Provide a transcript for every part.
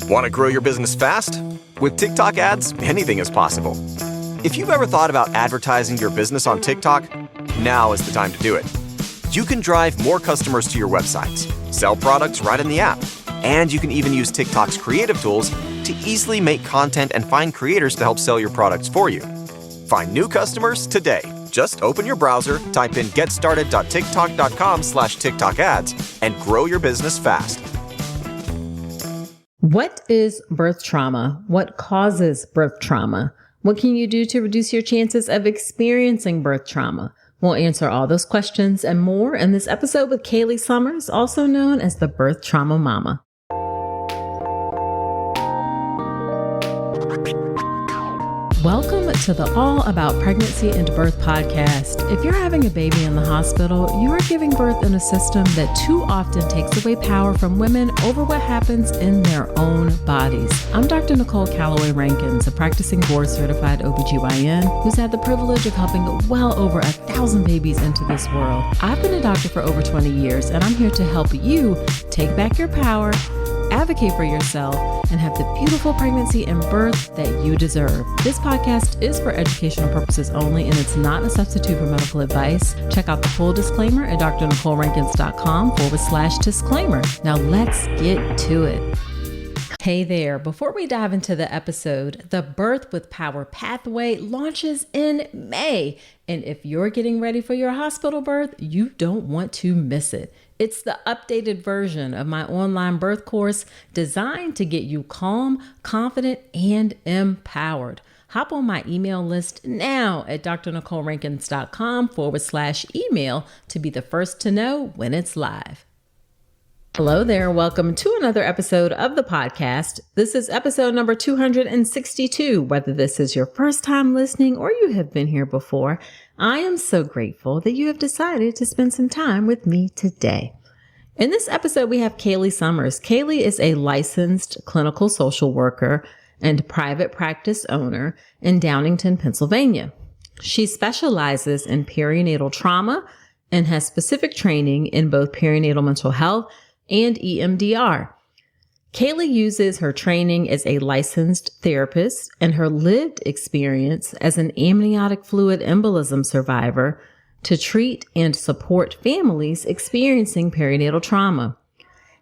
Want to grow your business fast? With TikTok ads, anything is possible. If you've ever thought about advertising your business on TikTok, now is the time to do it. You can drive more customers to your websites, sell products right in the app, and you can even use TikTok's creative tools to easily make content and find creators to help sell your products for you. Find new customers today. Just open your browser, type in getstarted.tiktok.com/TikTok ads, and grow your business fast. What is birth trauma? What causes birth trauma? What can you do to reduce your chances of experiencing birth trauma? We'll answer all those questions and more in this episode with Kayleigh Summers, also known as the Birth Trauma Mama. Welcome to the All About Pregnancy and Birth podcast. If you're having a baby in the hospital, you are giving birth in a system that too often takes away power from women over what happens in their own bodies. I'm Dr. Nicole Calloway Rankins, a practicing board-certified OBGYN who's had the privilege of helping well over 1,000 babies into this world. I've been a doctor for over 20 years, and I'm here to help you take back your power, advocate for yourself, and have the beautiful pregnancy and birth that you deserve. This podcast is for educational purposes only, and it's not a substitute for medical advice. Check out the full disclaimer at drnicolerankins.com/disclaimer. Now let's get to it. Hey there. Before we dive into the episode, the Birth with Power Pathway launches in May. And if you're getting ready for your hospital birth, you don't want to miss it. It's the updated version of my online birth course designed to get you calm, confident, and empowered. Hop on my email list now at drnicolerankins.com/email to be the first to know when it's live. Hello there. Welcome to another episode of the podcast. This is episode number 262. Whether this is your first time listening or you have been here before, I am so grateful that you have decided to spend some time with me today. In this episode, we have Kayleigh Summers. Kayleigh is a licensed clinical social worker and private practice owner in Downingtown, Pennsylvania. She specializes in perinatal trauma and has specific training in both perinatal mental health and EMDR. Kayleigh uses her training as a licensed therapist and her lived experience as an amniotic fluid embolism survivor to treat and support families experiencing perinatal trauma.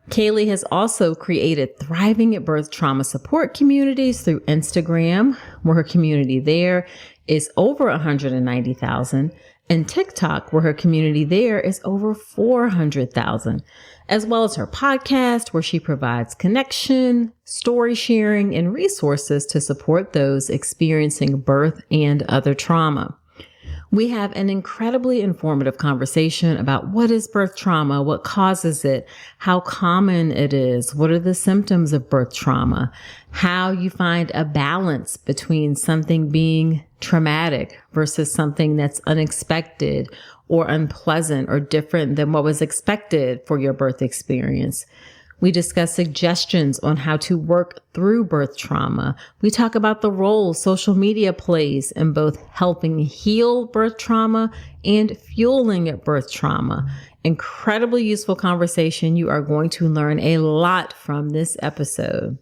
Kayleigh has also created thriving at birth trauma support communities through Instagram, where her community there is over 190,000, and TikTok, where her community there is over 400,000, as well as her podcast, where she provides connection, story sharing, and resources to support those experiencing birth and other trauma. We have an incredibly informative conversation about what is birth trauma, what causes it, how common it is, what are the symptoms of birth trauma, how you find a balance between something being traumatic versus something that's unexpected or unpleasant or different than what was expected for your birth experience. We discuss suggestions on how to work through birth trauma. We talk about the role social media plays in both helping heal birth trauma and fueling birth trauma. Incredibly useful conversation. You are going to learn a lot from this episode.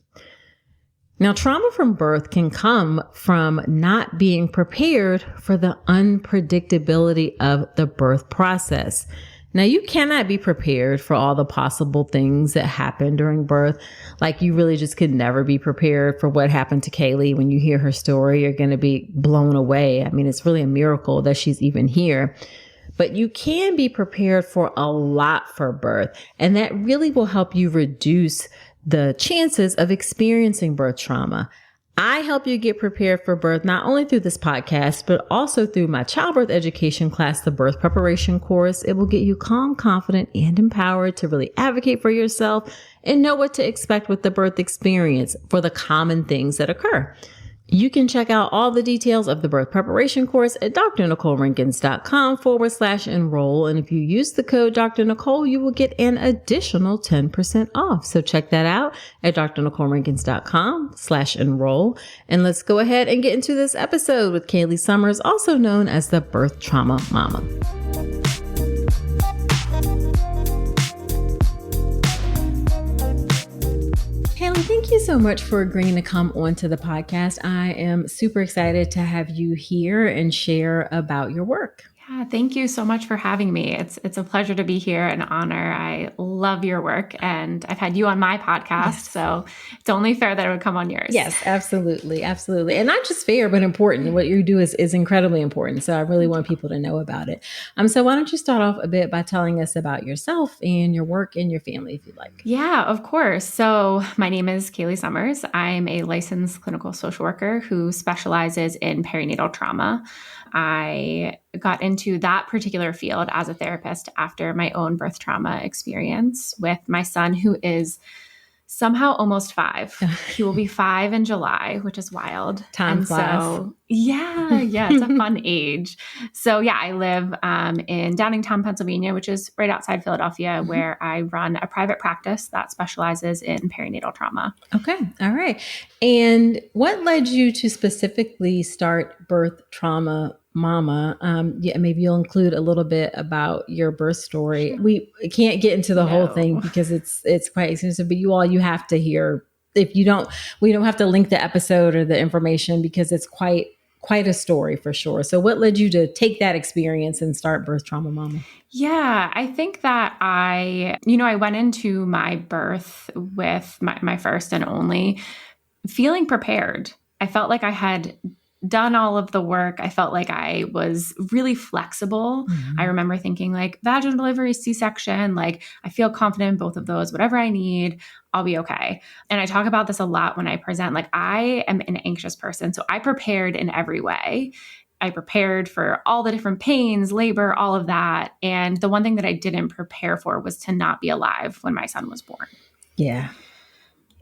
Now, trauma from birth can come from not being prepared for the unpredictability of the birth process. Now, you cannot be prepared for all the possible things that happen during birth. Like, you really just could never be prepared for what happened to Kayleigh. When you hear her story, you're going to be blown away. I mean, it's really a miracle that she's even here. But you can be prepared for a lot for birth, and that really will help you reduce the chances of experiencing birth trauma. I help you get prepared for birth, not only through this podcast, but also through my childbirth education class, the birth preparation course. It will get you calm, confident, and empowered to really advocate for yourself and know what to expect with the birth experience for the common things that occur. You can check out all the details of the birth preparation course at drnicolerankins.com/enroll. And if you use the code Dr. Nicole, you will get an additional 10% off. So check that out at drnicolerankins.com/enroll. And let's go ahead and get into this episode with Kayleigh Summers, also known as the Birth Trauma Mama. Kayleigh, Thank you so much for agreeing to come onto the podcast. I am super excited to have you here and share about your work. Yeah, thank you so much for having me. It's a pleasure to be here, an honor. I love your work, and I've had you on my podcast, so it's only fair that it would come on yours. Yes, absolutely. Absolutely. And not just fair, but important. What you do is incredibly important. So I really want people to know about it. So why don't you start off a bit by telling us about yourself and your work and your family, if you'd like. Yeah, of course. So my name is Kayleigh Summers. I'm a licensed clinical social worker who specializes in perinatal trauma. I got into that particular field as a therapist after my own birth trauma experience with my son, who is somehow almost 5. He will be 5 in July, which is wild. Time flies. So, yeah, it's a fun age. So yeah, I live in Downingtown, Pennsylvania, which is right outside Philadelphia, where I run a private practice that specializes in perinatal trauma. Okay. All right. And what led you to specifically start Birth Trauma Mama? Maybe you'll include a little bit about your birth story. Sure. We can't get into the whole thing because it's quite extensive, but you have to hear. If you don't, we don't have to link the episode or the information because it's quite a story for sure. So what led you to take that experience and start Birth Trauma Mama? Yeah, I think that I went into my birth with my first and only feeling prepared. I felt like I had done all of the work. I felt like I was really flexible. Mm-hmm. I remember thinking like vaginal delivery, C-section, like I feel confident in both of those, whatever I need, I'll be okay. And I talk about this a lot when I present, like I am an anxious person. So I prepared in every way. I prepared for all the different pains, labor, all of that. And the one thing that I didn't prepare for was to not be alive when my son was born. Yeah.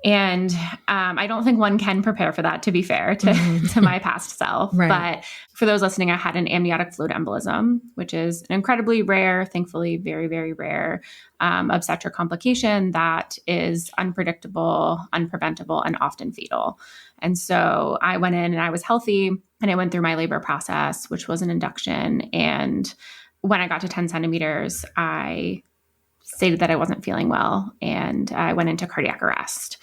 And I don't think one can prepare for that, to be fair to my past self. Right. But for those listening, I had an amniotic fluid embolism, which is an incredibly rare, thankfully very, very rare obstetric complication that is unpredictable, unpreventable, and often fatal. And so I went in and I was healthy and I went through my labor process, which was an induction. And when I got to 10 centimeters, I stated that I wasn't feeling well and I went into cardiac arrest.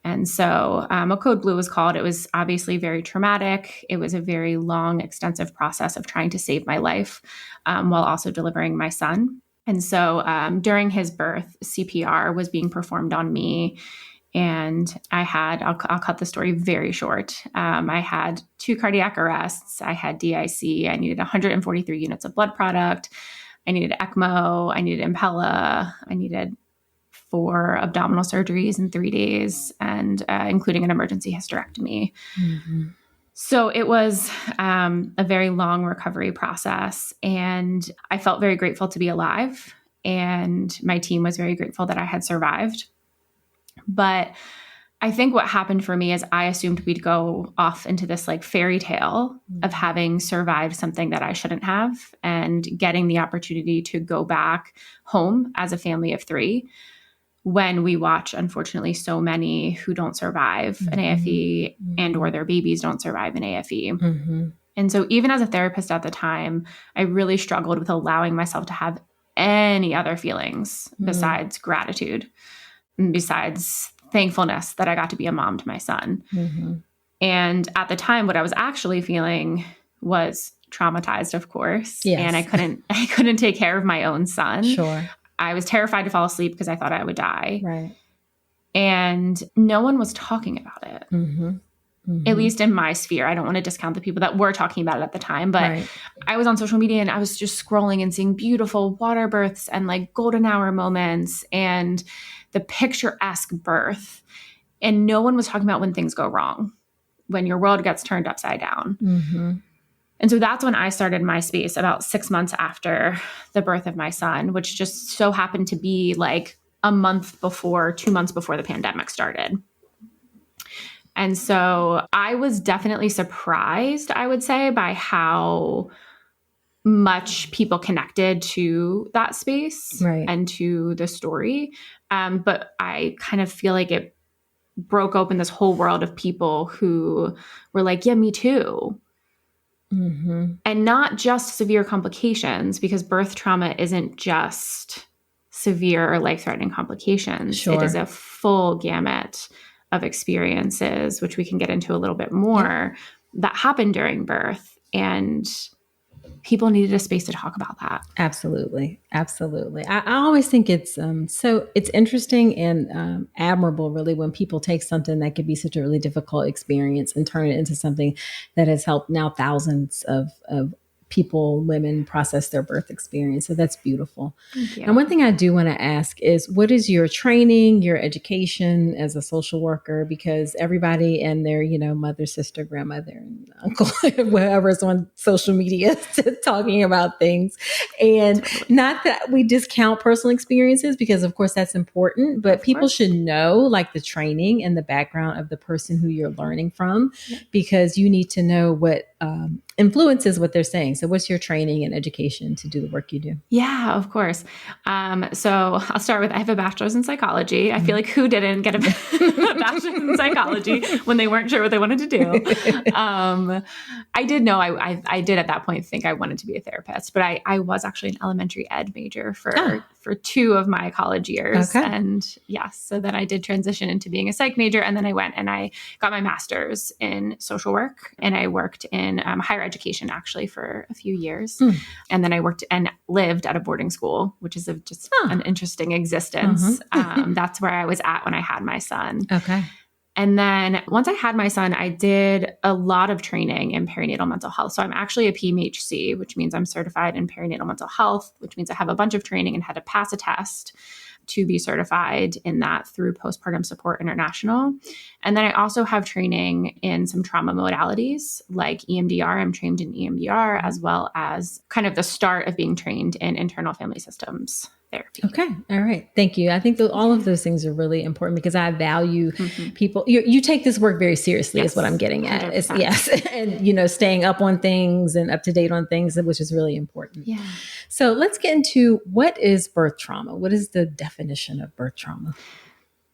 And so a code blue was called. It was obviously very traumatic. It was a very long, extensive process of trying to save my life while also delivering my son. And so during his birth, CPR was being performed on me. And I had, I'll cut the story very short. I had 2 cardiac arrests. I had DIC. I needed 143 units of blood product. I needed ECMO, I needed Impella, I needed 4 abdominal surgeries in 3 days, and including an emergency hysterectomy. Mm-hmm. So it was a very long recovery process, and I felt very grateful to be alive, and my team was very grateful that I had survived. But I think what happened for me is I assumed we'd go off into this like fairy tale of having survived something that I shouldn't have and getting the opportunity to go back home as a family of 3 when we watch, unfortunately, so many who don't survive an AFE and or their babies don't survive an AFE. Mm-hmm. And so even as a therapist at the time, I really struggled with allowing myself to have any other feelings besides gratitude, and besides thankfulness that I got to be a mom to my son. Mm-hmm. And at the time, what I was actually feeling was traumatized, of course. Yes. And I couldn't take care of my own son. Sure. I was terrified to fall asleep because I thought I would die. Right. And no one was talking about it. Mm-hmm. Mm-hmm. At least in my sphere. I don't want to discount the people that were talking about it at the time, but I was on social media and I was just scrolling and seeing beautiful water births and like golden hour moments and the picturesque birth. And no one was talking about when things go wrong, when your world gets turned upside down. Mm-hmm. And so that's when I started my space about 6 months after the birth of my son, which just so happened to be like a month before, 2 months before the pandemic started. And so I was definitely surprised, I would say, by how much people connected to that space and to the story. But I kind of feel like it broke open this whole world of people who were like, yeah, me too. Mm-hmm. And not just severe complications, because birth trauma isn't just severe or life-threatening complications. Sure. It is a full gamut of experiences, which we can get into a little bit more, that happened during birth. And people needed a space to talk about that. Absolutely. Absolutely. I always think it's it's interesting and admirable, really, when people take something that could be such a really difficult experience and turn it into something that has helped now thousands of people, women, process their birth experience. So that's beautiful. Thank you. And one thing I do want to ask is, what is your training, your education as a social worker? Because everybody and their, mother, sister, grandmother, and uncle, whoever's on social media talking about things. And not that we discount personal experiences, because of course that's important, but people should know like the training and the background of the person who you're learning from, because you need to know what influences what they're saying. So what's your training and education to do the work you do? Yeah, of course. So I'll start with, I have a bachelor's in psychology. I feel like who didn't get a bachelor's in psychology when they weren't sure what they wanted to do? I did know, I did at that point think I wanted to be a therapist, but I was actually an elementary ed major for 2 of my college years. Okay. And yes, so then I did transition into being a psych major. And then I went and I got my master's in social work, and I worked in higher education actually for a few years. And then I worked and lived at a boarding school, which is just an interesting existence. That's where I was at when I had my son. Okay. And then once I had my son, I did a lot of training in perinatal mental health. So I'm actually a PMHC, which means I'm certified in perinatal mental health, which means I have a bunch of training and had to pass a test to be certified in that through Postpartum Support International. And then I also have training in some trauma modalities like EMDR. I'm trained in EMDR, as well as kind of the start of being trained in internal family systems therapy. Okay. All right. Thank you. I think all of those things are really important, because I value people. You take this work very seriously, is what I'm getting at. Yes. And, staying up on things and up to date on things, which is really important. Yeah. So let's get into, what is birth trauma? What is the definition of birth trauma?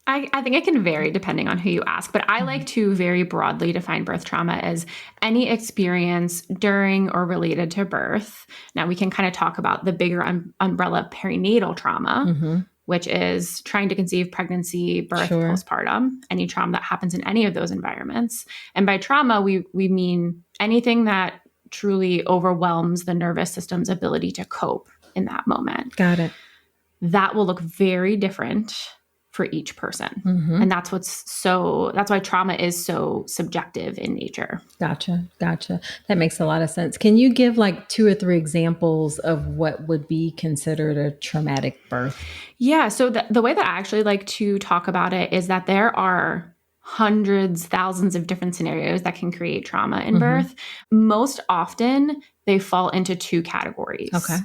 I think it can vary depending on who you ask, but I like to very broadly define birth trauma as any experience during or related to birth. Now, we can kind of talk about the bigger umbrella perinatal trauma, which is trying to conceive, pregnancy, birth, postpartum, any trauma that happens in any of those environments. And by trauma, we mean anything that truly overwhelms the nervous system's ability to cope in that moment. Got it. That will look very different for each person. And that's why trauma is so subjective in nature. Gotcha. That makes a lot of sense. Can you give like 2 or 3 examples of what would be considered a traumatic birth? Yeah. So the way that I actually like to talk about it is that there are hundreds, thousands of different scenarios that can create trauma in birth. Most often they fall into 2 categories. Okay.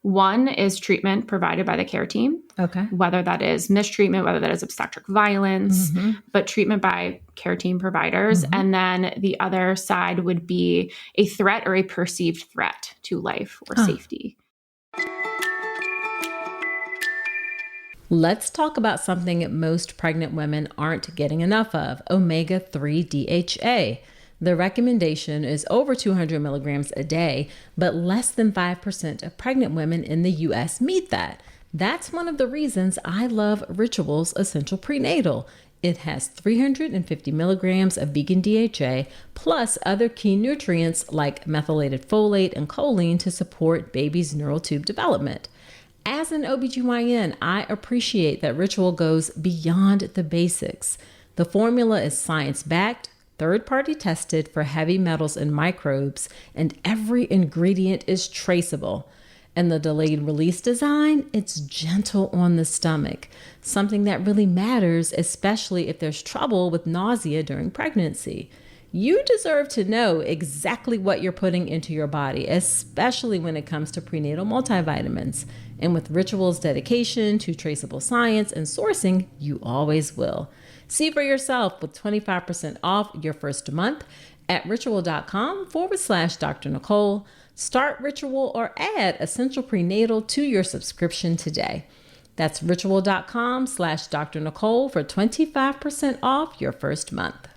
One is treatment provided by the care team. Okay. Whether that is mistreatment, whether that is obstetric violence, but treatment by care team providers. And then the other side would be a threat or a perceived threat to life or safety. Let's talk about something most pregnant women aren't getting enough of: omega-3 DHA. The recommendation is over 200 milligrams a day, but less than 5% of pregnant women in the U.S. meet that. That's one of the reasons I love Ritual's Essential Prenatal. It has 350 milligrams of vegan DHA, plus other key nutrients like methylated folate and choline to support baby's neural tube development. As an OBGYN, I appreciate that Ritual goes beyond the basics. The formula is science-backed, third-party tested for heavy metals and microbes, and every ingredient is traceable. And the delayed release design, it's gentle on the stomach, something that really matters, especially if there's trouble with nausea during pregnancy. You deserve to know exactly what you're putting into your body, especially when it comes to prenatal multivitamins. And with Ritual's dedication to traceable science and sourcing, you always will. See for yourself with 25% off your first month at ritual.com/Dr. Nicole. Start Ritual or add Essential Prenatal to your subscription today. That's ritual.com/Dr. Nicole for 25% off your first month.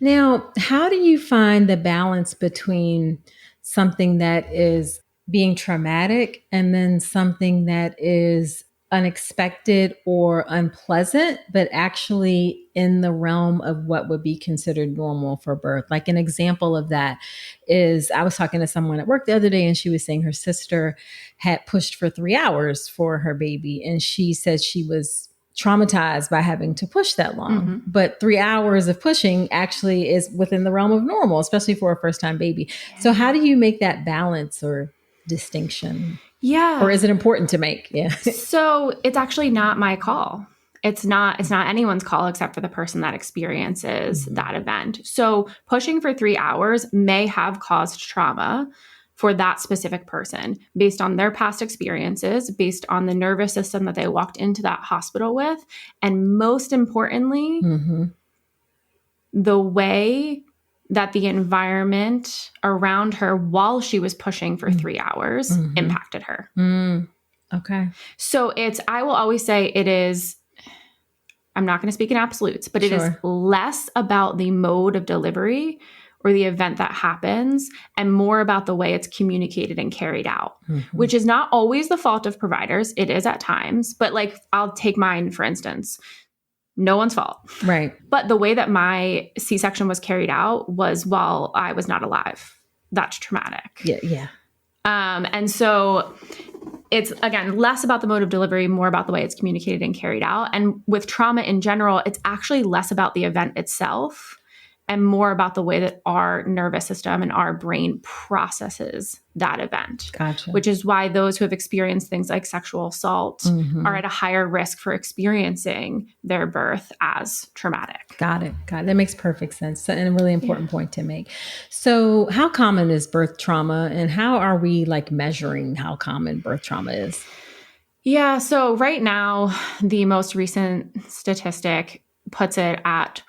Now, how do you find the balance between something that is being traumatic and then something that is unexpected or unpleasant, but actually in the realm of what would be considered normal for birth. Like an example of that is I was talking to someone at work the other day, and she was saying her sister had pushed for 3 hours for her baby. And she said she was traumatized by having to push that long. But 3 hours of pushing actually is within the realm of normal, especially for a first time baby. So how do you make that balance or distinction? Yeah. Or is it important to make? Yeah. So it's actually not my call. It's not anyone's call except for the person that experiences that event. So pushing for 3 hours may have caused trauma for that specific person based on their past experiences, based on the nervous system that they walked into that hospital with, and most importantly, the way that the environment around her while she was pushing for 3 hours impacted her. Okay. So I will always say it is, I'm not going to speak in absolutes, but it is less about the mode of delivery or the event that happens and more about the way it's communicated and carried out, which is not always the fault of providers. It is at times, but like I'll take mine, for instance. No one's fault. Right. But the way that my C-section was carried out was while I was not alive. That's traumatic. Yeah. And so it's, again, less about the mode of delivery, more about the way it's communicated and carried out. And with trauma in general, it's actually less about the event itself and more about the way that our nervous system and our brain processes that event. Gotcha. Which is why those who have experienced things like sexual assault are at a higher risk for experiencing their birth as traumatic. Got it. That makes perfect sense. And a really important point to make. So how common is birth trauma, and how are we like measuring how common birth trauma is? Yeah. So right now, the most recent statistic puts it at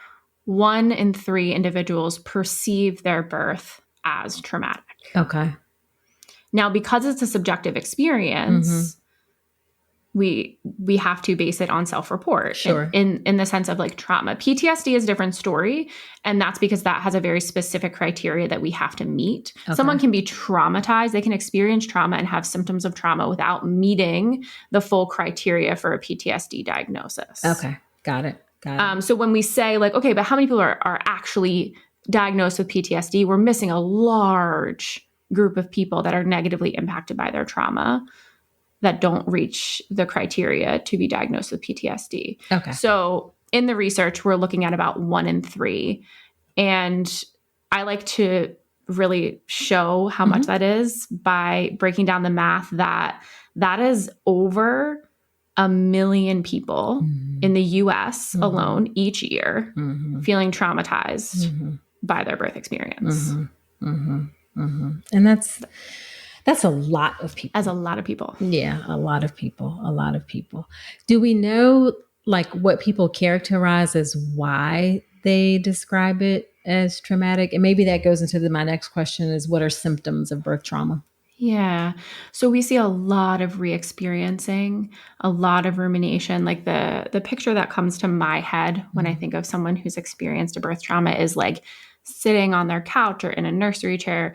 1 in 3 individuals perceive their birth as traumatic. Okay. Now, because it's a subjective experience, we have to base it on self-report in the sense of like trauma. PTSD is a different story, and that's because that has a very specific criteria that we have to meet. Okay. Someone can be traumatized. They can experience trauma and have symptoms of trauma without meeting the full criteria for a PTSD diagnosis. Okay. Got it. So when we say like, okay, but how many people are actually diagnosed with PTSD? We're missing a large group of people that are negatively impacted by their trauma that don't reach the criteria to be diagnosed with PTSD. Okay. So in the research, we're looking at about 1 in 3. And I like to really show how much that is by breaking down the math that is over 1 million people in the US alone each year feeling traumatized by their birth experience. And that's a lot of people. As a lot of people. Yeah, a lot of people. Do we know like what people characterize as why they describe it as traumatic? And maybe that goes into my next question is, what are symptoms of birth trauma? Yeah. So we see a lot of re-experiencing, a lot of rumination. Like the picture that comes to my head when I think of someone who's experienced a birth trauma is like sitting on their couch or in a nursery chair,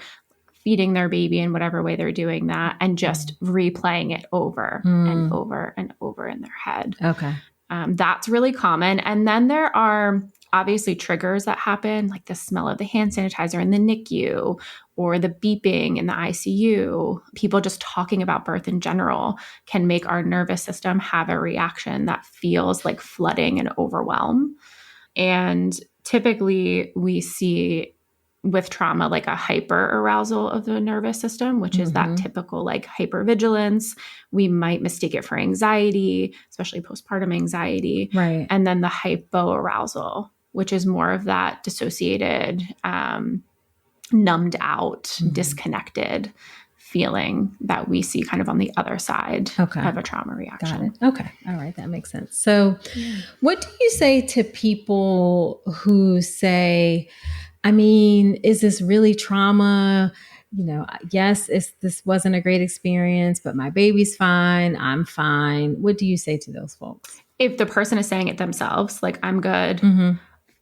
feeding their baby in whatever way they're doing that, and just replaying it over and over and over in their head. Okay. That's really common. And then there are obviously triggers that happen, like the smell of the hand sanitizer in the NICU or the beeping in the ICU. People just talking about birth in general can make our nervous system have a reaction that feels like flooding and overwhelm. And typically we see with trauma like a hyper arousal of the nervous system, which is that typical like hypervigilance. We might mistake it for anxiety, especially postpartum anxiety. Right. And then the hypoarousal, which is more of that dissociated, numbed out, disconnected feeling that we see kind of on the other side of a trauma reaction. Got it. Okay. All right. That makes sense. So what do you say to people who say, I mean, is this really trauma? You know, yes, this wasn't a great experience, but my baby's fine. I'm fine. What do you say to those folks? If the person is saying it themselves, like, I'm good.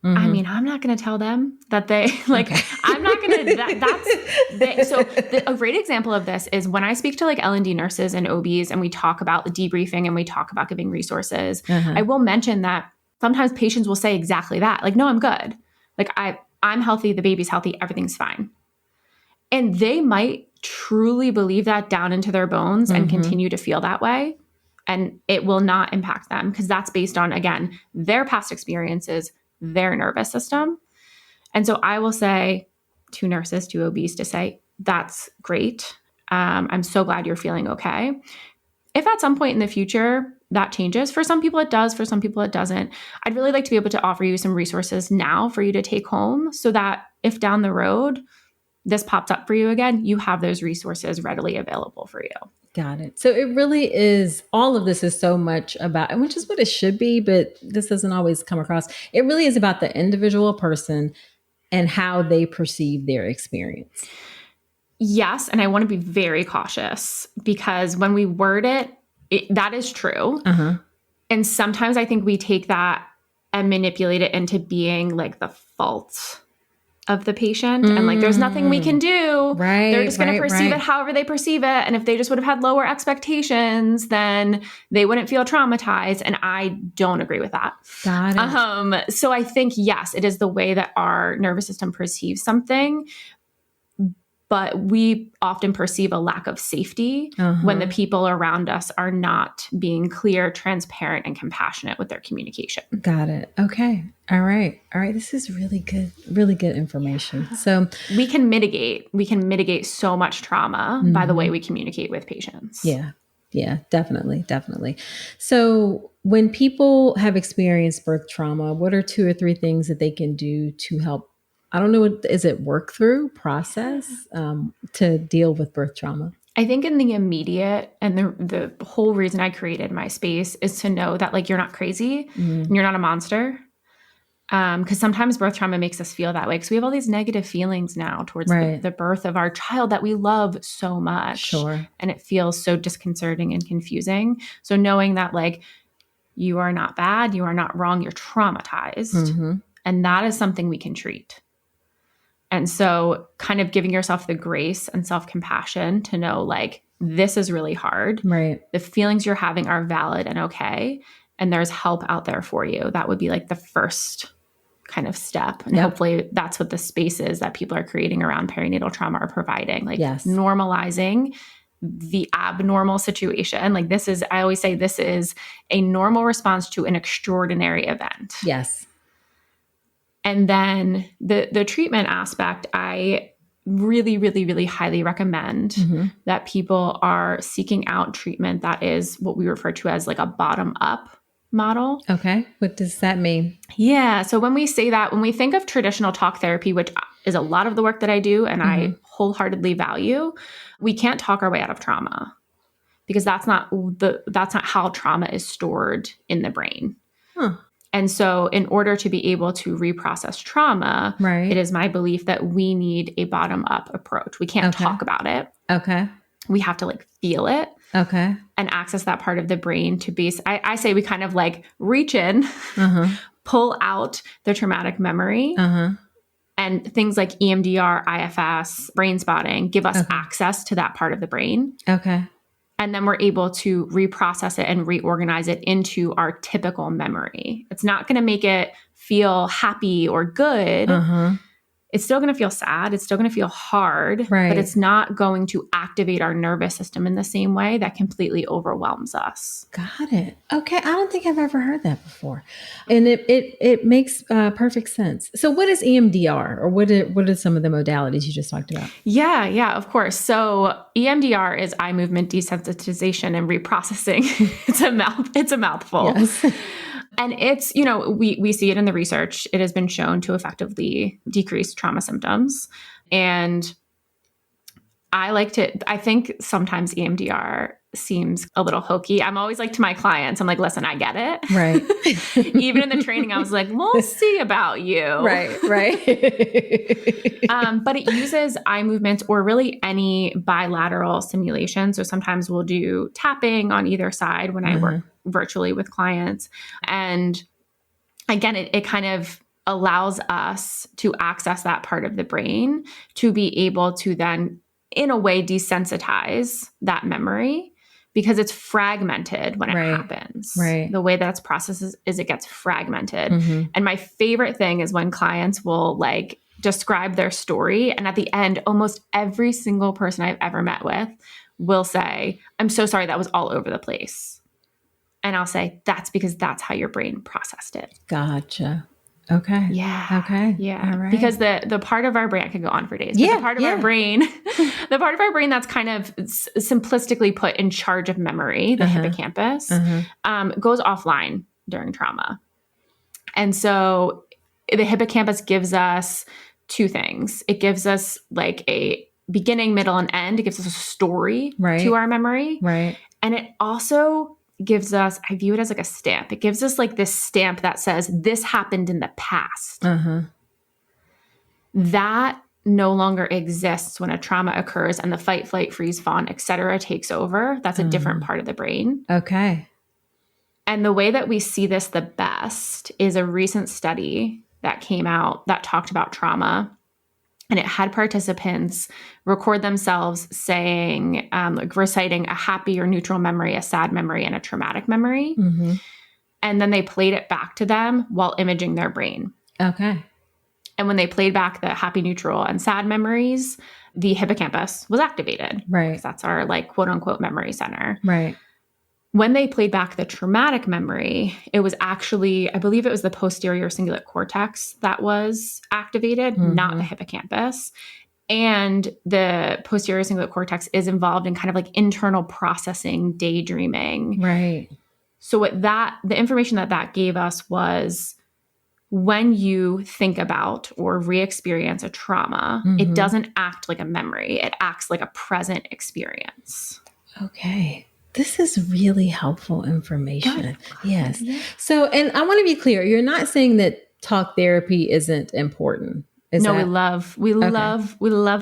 I mean, I'm not going to tell them that they like, I'm I'm not going to, a great example of this is when I speak to like L&D nurses and OBs and we talk about the debriefing and we talk about giving resources, I will mention that sometimes patients will say exactly that. Like, no, I'm good. Like I'm healthy. The baby's healthy. Everything's fine. And they might truly believe that down into their bones and continue to feel that way. And it will not impact them because that's based on, again, their past experiences, their nervous system. And so I will say to nurses, to OBs to say, that's great. I'm so glad you're feeling okay. If at some point in the future that changes, for some people it does, for some people it doesn't, I'd really like to be able to offer you some resources now for you to take home so that if down the road this pops up for you again, you have those resources readily available for you. Got it. So it really is, all of this is so much about, and which is what it should be, but this doesn't always come across. It really is about the individual person and how they perceive their experience. Yes. And I want to be very cautious because when we word it, that is true. And sometimes I think we take that and manipulate it into being like the fault of the patient. And like, there's nothing we can do. Right. They're just going to perceive it however they perceive it. And if they just would have had lower expectations, then they wouldn't feel traumatized. And I don't agree with that. Got it. So I think, yes, it is the way that our nervous system perceives something. But we often perceive a lack of safety when the people around us are not being clear, transparent, and compassionate with their communication. Got it. Okay. All right. This is really good information. So we can mitigate so much trauma by the way we communicate with patients. Yeah, definitely. So when people have experienced birth trauma, what are 2 or 3 things that they can do to help? I don't know, is it work through process to deal with birth trauma? I think in the immediate, and the whole reason I created my space is to know that like you're not crazy and you're not a monster. Because sometimes birth trauma makes us feel that way because we have all these negative feelings now towards the birth of our child that we love so much. Sure. And it feels so disconcerting and confusing. So knowing that like you are not bad, you are not wrong, you're traumatized. And that is something we can treat. And so kind of giving yourself the grace and self-compassion to know like, this is really hard. Right. The feelings you're having are valid and okay. And there's help out there for you. That would be like the first kind of step. And hopefully that's what the spaces that people are creating around perinatal trauma are providing. Like normalizing the abnormal situation. Like this is, I always say this is a normal response to an extraordinary event. Yes. And then the treatment aspect, I really, really, really highly recommend that people are seeking out treatment that is what we refer to as like a bottom-up model. Okay. What does that mean? Yeah. So when we say that, when we think of traditional talk therapy, which is a lot of the work that I do and I wholeheartedly value, we can't talk our way out of trauma because that's not how trauma is stored in the brain. And so in order to be able to reprocess trauma, it is my belief that we need a bottom-up approach. We can't talk about it. Okay. We have to like feel it. Okay. And access that part of the brain to be, I say we kind of like reach in, pull out the traumatic memory and things like EMDR, IFS, brain spotting give us access to that part of the brain. Okay. And then we're able to reprocess it and reorganize it into our typical memory. It's not going to make it feel happy or good. It's still going to feel sad. It's still going to feel hard, but it's not going to activate our nervous system in the same way that completely overwhelms us. Got it. Okay. I don't think I've ever heard that before. And it makes perfect sense. So what is EMDR or what are some of the modalities you just talked about? Yeah, of course. So EMDR is eye movement desensitization and reprocessing. It's a mouthful. Yes. And it's, we see it in the research. It has been shown to effectively decrease trauma symptoms. And I think sometimes EMDR seems a little hokey. I'm always like to my clients, I'm like, listen, I get it. Right. Even in the training, I was like, we'll see about you. Right. But it uses eye movements or really any bilateral stimulation. So sometimes we'll do tapping on either side when I work virtually with clients. And again, it kind of allows us to access that part of the brain to be able to then, in a way, desensitize that memory because it's fragmented when it happens. Right. The way that's processed is it gets fragmented. And my favorite thing is when clients will like describe their story. And at the end, almost every single person I've ever met with will say, I'm so sorry, that was all over the place. And I'll say, that's because that's how your brain processed it. Gotcha. Okay. Yeah. Okay. Yeah. All right. Because the part of our brain, I could go on for days, but Yeah, the part of our brain, the part of our brain that's kind of simplistically put in charge of memory, the hippocampus, goes offline during trauma. And so the hippocampus gives us two things. It gives us like a beginning, middle, and end. It gives us a story to our memory. Right. And it also gives us, I view it as like a stamp. It gives us like this stamp that says, this happened in the past. That no longer exists when a trauma occurs and the fight, flight, freeze, fawn, et cetera, takes over. That's a different part of the brain. Okay. And the way that we see this the best is a recent study that came out that talked about trauma. And it had participants record themselves saying, like reciting a happy or neutral memory, a sad memory, and a traumatic memory. And then they played it back to them while imaging their brain. Okay. And when they played back the happy, neutral, and sad memories, the hippocampus was activated. Right. Because that's our like quote unquote memory center. Right. When they played back the traumatic memory, it was actually, I believe it was the posterior cingulate cortex that was activated, not the hippocampus. And the posterior cingulate cortex is involved in kind of like internal processing, daydreaming. Right. So what the information that gave us was when you think about or re-experience a trauma, it doesn't act like a memory. It acts like a present experience. Okay. This is really helpful information. Good. Yes. So, and I want to be clear, you're not saying that talk therapy isn't important. We love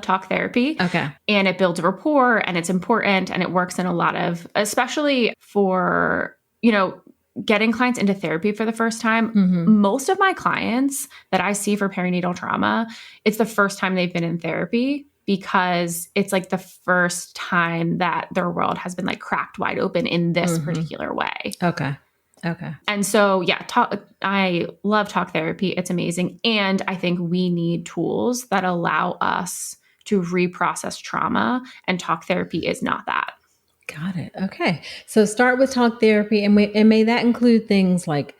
talk therapy. Okay. And it builds rapport and it's important and it works in a lot of, especially for, getting clients into therapy for the first time. Most of my clients that I see for perinatal trauma, it's the first time they've been in therapy because it's like the first time that their world has been like cracked wide open in this particular way. Okay. Okay. And so, I love talk therapy. It's amazing. And I think we need tools that allow us to reprocess trauma, and talk therapy is not that. Got it. Okay. So start with talk therapy, and may that include things like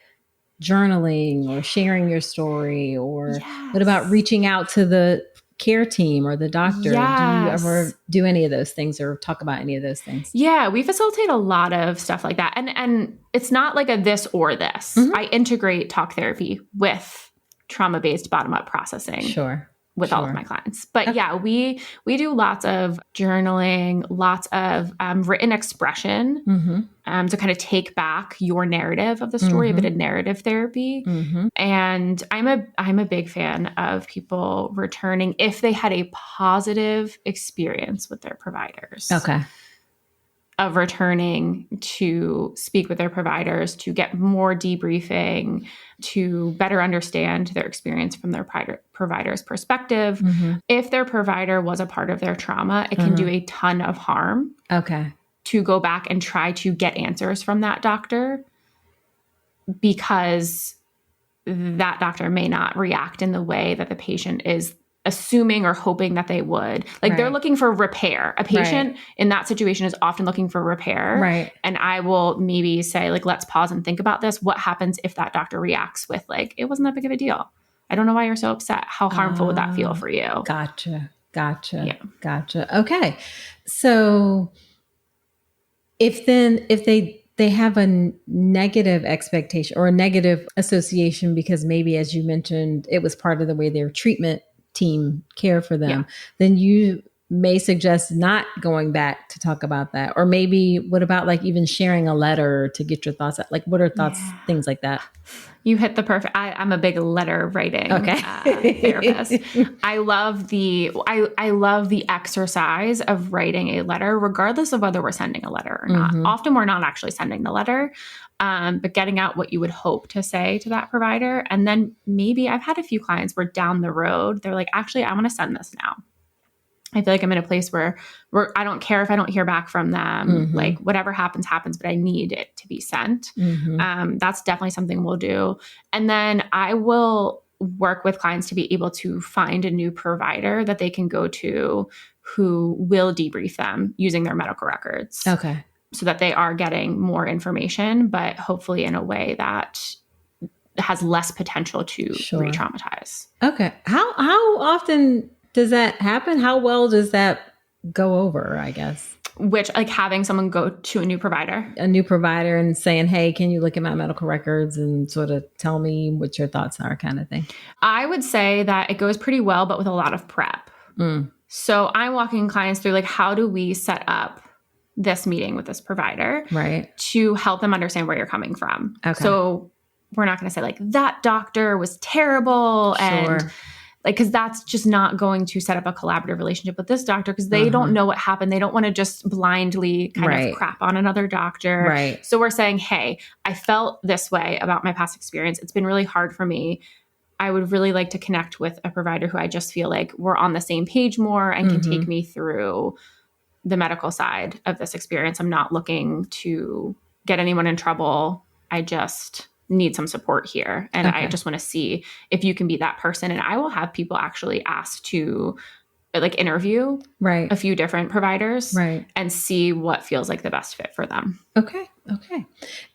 journaling or sharing your story, or what about reaching out to the care team or the doctor? Yes. Do you ever do any of those things or talk about any of those things? Yeah, we facilitate a lot of stuff like that. And it's not like a this or this. I integrate talk therapy with trauma-based bottom-up processing. Sure. With all of my clients. But we do lots of journaling, lots of written expression to kind of take back your narrative of the story, a bit of narrative therapy. And I'm a big fan of people returning if they had a positive experience with their providers. Okay. Of returning to speak with their providers, to get more debriefing, to better understand their experience from their provider's perspective. If their provider was a part of their trauma, it can do a ton of harm. Okay. To go back and try to get answers from that doctor, because that doctor may not react in the way that the patient is assuming or hoping that they would. Like they're looking for repair. A patient in that situation is often looking for repair. Right. And I will maybe say, like, let's pause and think about this. What happens if that doctor reacts with like, it wasn't that big of a deal. I don't know why you're so upset. How harmful would that feel for you? Gotcha. Yeah. Gotcha. Okay. So if they have a negative expectation or a negative association, because maybe, as you mentioned, it was part of the way their treatment team care for them, then you may suggest not going back to talk about that? Or maybe what about like even sharing a letter to get your thoughts out? Like what are thoughts, things like that? You hit the perfect. I'm a big letter writing therapist. I love the exercise of writing a letter, regardless of whether we're sending a letter or not. Often we're not actually sending the letter, but getting out what you would hope to say to that provider. And then maybe I've had a few clients where down the road, they're like, actually, I want to send this now. I feel like I'm in a place where I don't care if I don't hear back from them. Like whatever happens, but I need it to be sent. That's definitely something we'll do. And then I will work with clients to be able to find a new provider that they can go to who will debrief them using their medical records. Okay. So that they are getting more information, but hopefully in a way that has less potential to re-traumatize. Okay. How often does that happen? How well does that go over, I guess? Which, like having someone go to a new provider and saying, hey, can you look at my medical records and sort of tell me what your thoughts are, kind of thing? I would say that it goes pretty well, but with a lot of prep. So I'm walking clients through like, how do we set up this meeting with this provider to help them understand where you're coming from? Okay. So we're not going to say like, that doctor was terrible and like, because that's just not going to set up a collaborative relationship with this doctor because they don't know what happened. They don't want to just blindly kind of crap on another doctor. So we're saying, hey, I felt this way about my past experience. It's been really hard for me. I would really like to connect with a provider who I just feel like we're on the same page more and can take me through the medical side of this experience. I'm not looking to get anyone in trouble. I just need some support here. And I just want to see if you can be that person. And I will have people actually ask to like interview a few different providers and see what feels like the best fit for them. Okay.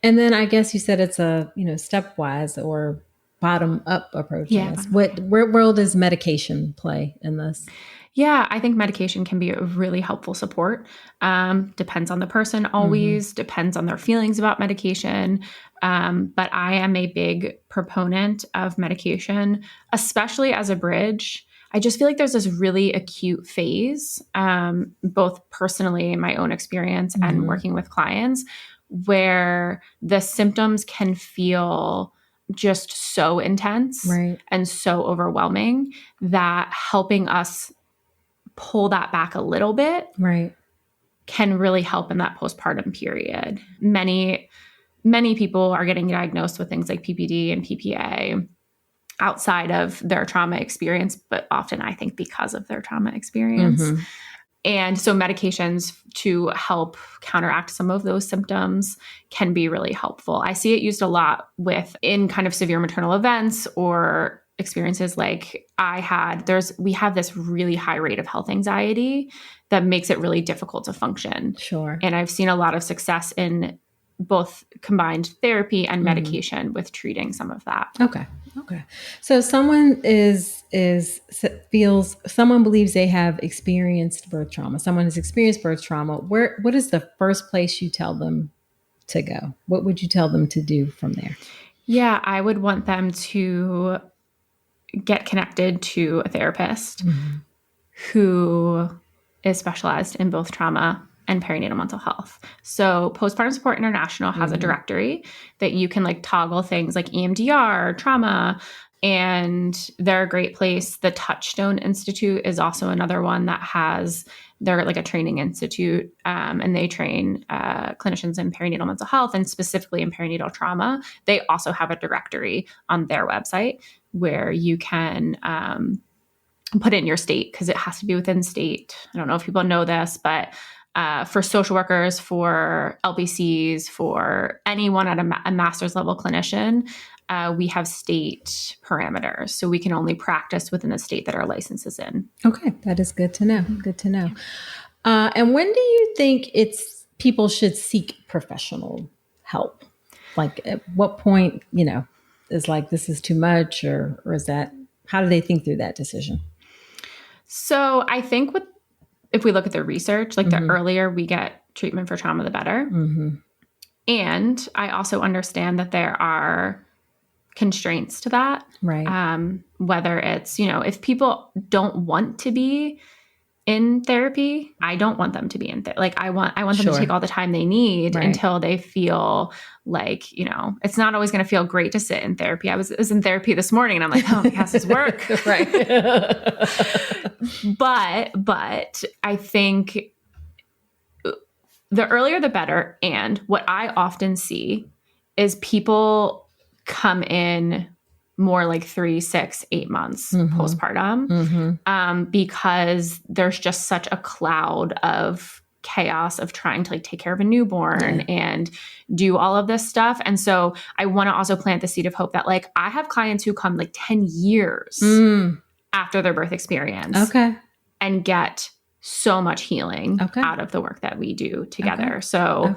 And then I guess you said it's a, stepwise or bottom up approach. Yeah. Where role does medication play in this? Yeah, I think medication can be a really helpful support. Depends on the person always, depends on their feelings about medication. But I am a big proponent of medication, especially as a bridge. I just feel like there's this really acute phase, both personally in my own experience and working with clients, where the symptoms can feel just so intense and so overwhelming that helping us pull that back a little bit can really help in that postpartum period. Many people are getting diagnosed with things like PPD and PPA outside of their trauma experience, but often I think because of their trauma experience. And so medications to help counteract some of those symptoms can be really helpful. I see it used a lot in kind of severe maternal events or experiences like we have this really high rate of health anxiety that makes it really difficult to function. And I've seen a lot of success in both combined therapy and medication with treating some of that. Okay. So someone someone believes they have experienced birth trauma. Someone has experienced birth trauma. What is the first place you tell them to go? What would you tell them to do from there? Yeah, I would want them to get connected to a therapist who is specialized in both trauma and perinatal mental health. So Postpartum Support International has a directory that you can like toggle things like EMDR, trauma, and they're a great place. The Touchstone Institute is also another one that they're like a training institute, and they train clinicians in perinatal mental health and specifically in perinatal trauma. They also have a directory on their website where you can put it in your state because it has to be within state. I don't know if people know this, but for social workers, for LPCs, for anyone at a master's level clinician, we have state parameters. So we can only practice within the state that our license is in. Okay. That is good to know. Good to know. And when do you think people should seek professional help? Like at what point, is like, this is too much or is that, how do they think through that decision? So I think if we look at the research, like the earlier we get treatment for trauma, the better. And I also understand that there are constraints to that. Whether it's, if people don't want to be in therapy. I don't want them to be in like I want them to take all the time they need until they feel like, you know, it's not always going to feel great to sit in therapy. I was in therapy this morning and I'm like, oh, this is work. Right. But I think the earlier the better. And what I often see is people come in more like 3, 6, 8 months postpartum, because there's just such a cloud of chaos of trying to like take care of a newborn and do all of this stuff. And so I want to also plant the seed of hope that like I have clients who come like 10 years after their birth experience and get so much healing out of the work that we do together. So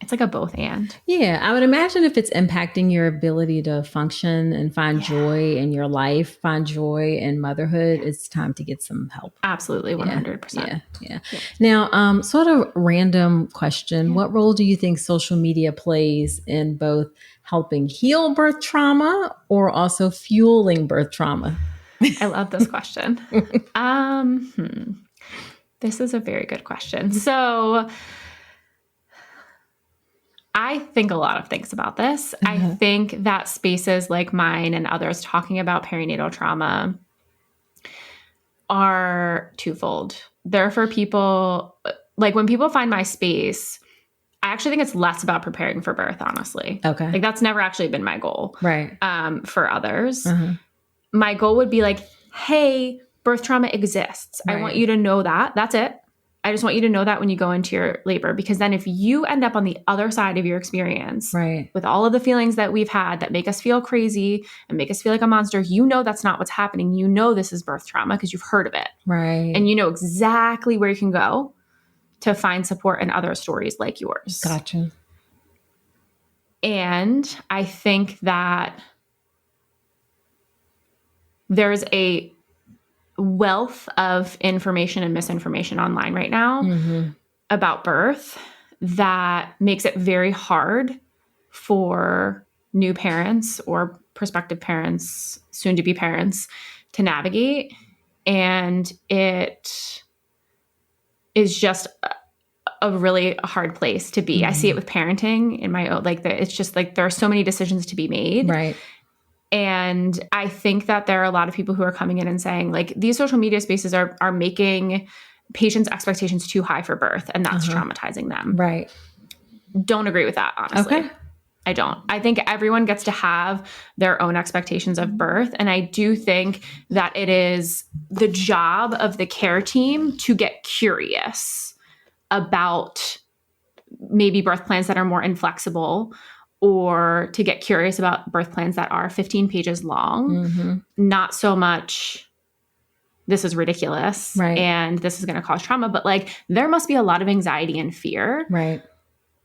it's like a both and. Yeah. I would imagine if it's impacting your ability to function and find joy in your life, find joy in motherhood, it's time to get some help. Absolutely. 100%. Yeah. Now, sort of random question. What role do you think social media plays in both helping heal birth trauma or also fueling birth trauma? I love this question. This is a very good question. So I think a lot of things about this. I think that spaces like mine and others talking about perinatal trauma are twofold. They're for people, like when people find my space, I actually think it's less about preparing for birth, honestly. Okay. Like that's never actually been my goal. Right. For others. My goal would be like, hey, birth trauma exists. I want you to know that. That's it. I just want you to know that when you go into your labor, because then if you end up on the other side of your experience with all of the feelings that we've had that make us feel crazy and make us feel like a monster, you know that's not what's happening. You know this is birth trauma because you've heard of it. Right. And you know exactly where you can go to find support in other stories like yours. Gotcha. And I think that there's a wealth of information and misinformation online right now about birth that makes it very hard for new parents or prospective parents, soon to be parents, to navigate. And it is just a really hard place to be. I see it with parenting in my own, like it's just like there are so many decisions to be made. Right. And I think that there are a lot of people who are coming in and saying like these social media spaces are making patients' expectations too high for birth, and that's traumatizing them. Right. Don't agree with that, honestly. Okay. I don't. I think everyone gets to have their own expectations of birth. And I do think that it is the job of the care team to get curious about maybe birth plans that are more inflexible, or to get curious about birth plans that are 15 pages long, not so much this is ridiculous and this is going to cause trauma, but like there must be a lot of anxiety and fear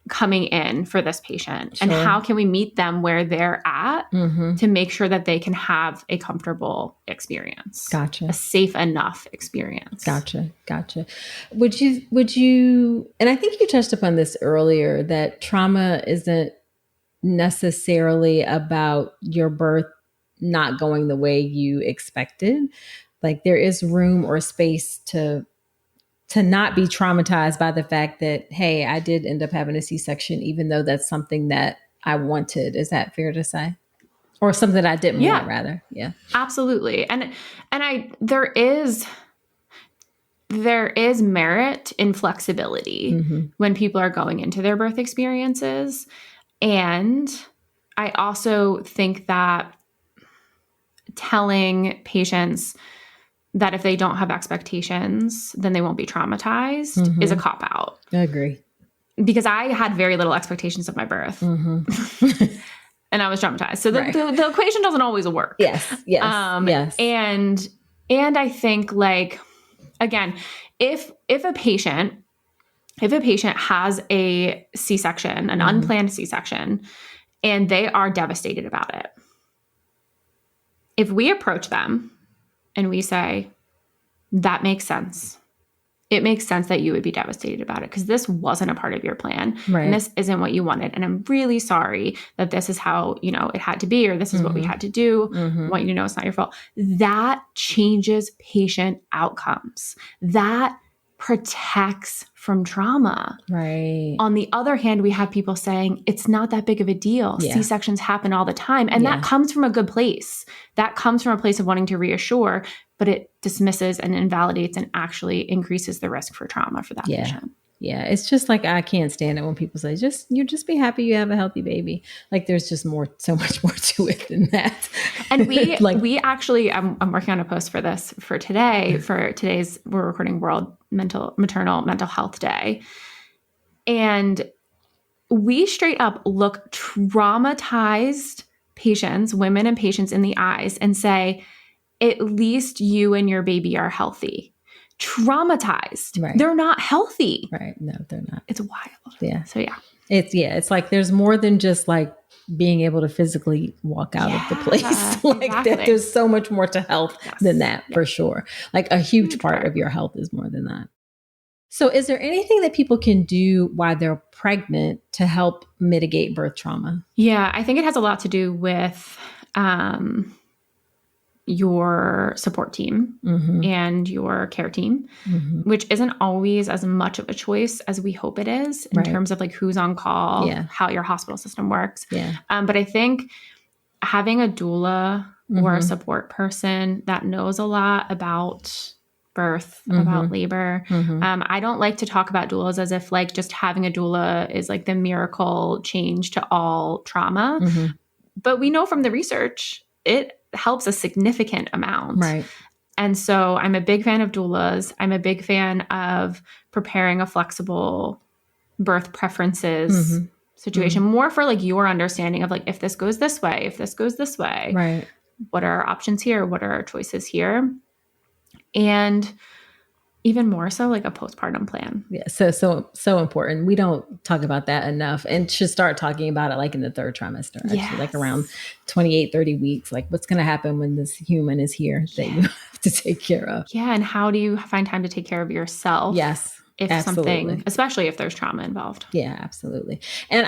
coming in for this patient. And how can we meet them where they're at to make sure that they can have a comfortable experience? Gotcha. A safe enough experience. Gotcha. Would you, and I think you touched upon this earlier, that trauma isn't necessarily about your birth not going the way you expected. Like there is room or space to not be traumatized by the fact that, hey, I did end up having a C-section, even though that's something that I wanted. Is that fair to say? Or something that I didn't want, rather. Yeah, absolutely. And there is merit in flexibility when people are going into their birth experiences. And I also think that telling patients that if they don't have expectations, then they won't be traumatized is a cop-out. I agree. Because I had very little expectations of my birth. And I was traumatized. So the equation doesn't always work. Yes. Yes. And I think like, again, if a patient has a C-section, an unplanned C-section, and they are devastated about it, if we approach them and we say, that makes sense, it makes sense that you would be devastated about it because this wasn't a part of your plan. Right. And this isn't what you wanted. And I'm really sorry that this is how, it had to be, or this is what we had to do. I want you to know it's not your fault. That changes patient outcomes. That protects from trauma. Right. On the other hand, we have people saying it's not that big of a deal. Yeah. C-sections happen all the time. And that comes from a good place. That comes from a place of wanting to reassure, but it dismisses and invalidates and actually increases the risk for trauma for that patient. Yeah. It's just like, I can't stand it when people say, just be happy you have a healthy baby. Like there's just so much more to it than that. And we actually, I'm working on a post for this for today, we're recording World Maternal Mental Health Day. And we straight up look traumatized patients, women and patients in the eyes and say, at least you and your baby are healthy. Traumatized. Right. They're not healthy. Right. No, they're not. It's wild. Yeah. So yeah. It's like there's more than just like being able to physically walk out of the place. Like exactly. that, there's so much more to health than that, for sure. Like a huge part of your health is more than that. So is there anything that people can do while they're pregnant to help mitigate birth trauma? Yeah, I think it has a lot to do with your support team and your care team, which isn't always as much of a choice as we hope it is in terms of like who's on call, how your hospital system works. Yeah. But I think having a doula or a support person that knows a lot about birth, about labor. I don't like to talk about doulas as if like just having a doula is like the miracle change to all trauma. But we know from the research, it helps a significant amount. Right. And so I'm a big fan of doulas. I'm a big fan of preparing a flexible birth preferences situation, more for like your understanding of like, if this goes this way, if this goes this way, right? What are our options here? What are our choices here? And even more so like a postpartum plan. Yeah. So important. We don't talk about that enough and should start talking about it like in the third trimester, actually, like around 28, 30 weeks, like what's going to happen when this human is here that you have to take care of. Yeah. And how do you find time to take care of yourself? Yes. If something, especially if there's trauma involved. Yeah, absolutely. And